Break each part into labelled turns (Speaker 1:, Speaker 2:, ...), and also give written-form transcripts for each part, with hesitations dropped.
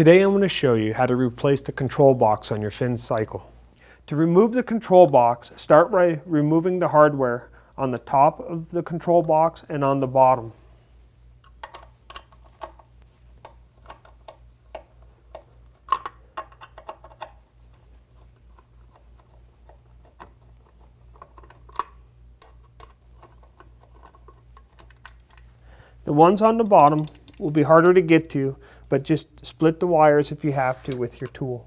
Speaker 1: Today I'm going to show you how to replace the control box on your Finn cycle. To remove the control box, start by removing the hardware on the top of the control box and on the bottom. The ones on the bottom will be harder to get to, but just split the wires if you have to with your tool.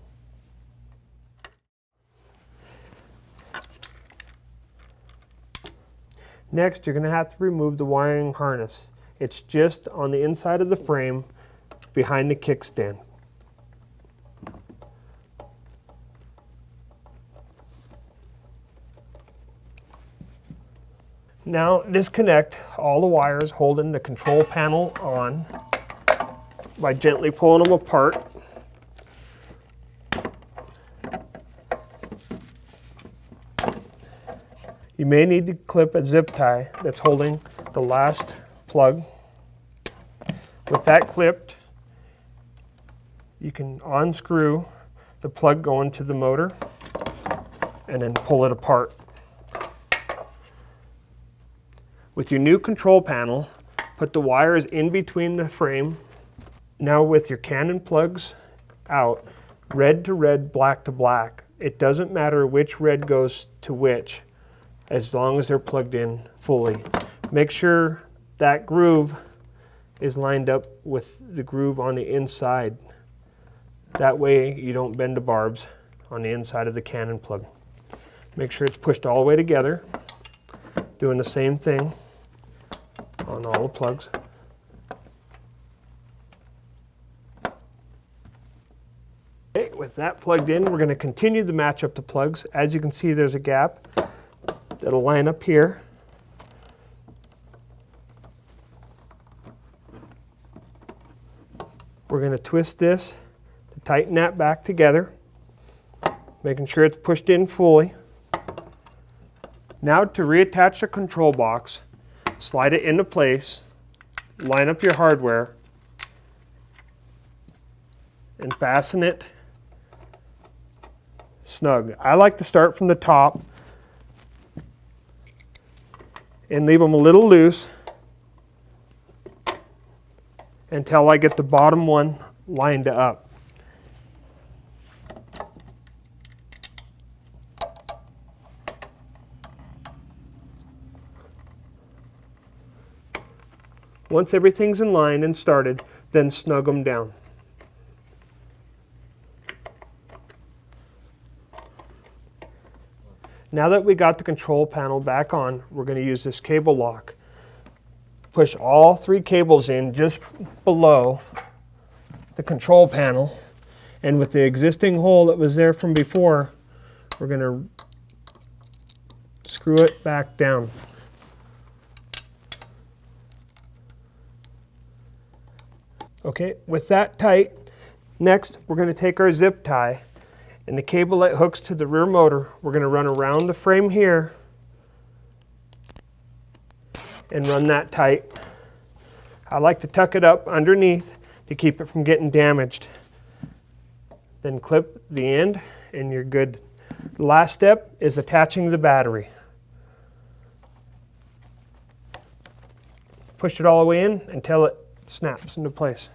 Speaker 1: Next, you're going to have to remove the wiring harness. It's just on the inside of the frame behind the kickstand. Now disconnect all the wires holding the control panel on by gently pulling them apart. You may need to clip a zip tie that's holding the last plug. With that clipped, you can unscrew the plug going to the motor and then pull it apart. With your new control panel, put the wires in between the frame. Now with your Canon plugs out, red to red, black to black, it doesn't matter which red goes to which, as long as they're plugged in fully. Make sure that groove is lined up with the groove on the inside. That way you don't bend the barbs on the inside of the Canon plug. Make sure it's pushed all the way together, doing the same thing on all the plugs. Okay, with that plugged in, we're going to continue to match up the plugs. As you can see, there's a gap that'll line up here. We're going to twist this to tighten that back together, making sure it's pushed in fully. Now to reattach the control box, slide it into place, line up your hardware, and fasten it snug. I like to start from the top and leave them a little loose until I get the bottom one lined up. Once everything's in line and started, then snug them down. Now that we got the control panel back on, we're going to use this cable lock. Push all three cables in just below the control panel, and with the existing hole that was there from before, we're going to screw it back down. Okay, with that tight, next we're going to take our zip tie and the cable that hooks to the rear motor, we're going to run around the frame here and run that tight. I like to tuck it up underneath to keep it from getting damaged. Then clip the end and you're good. The last step is attaching the battery. Push it all the way in until it snaps into place.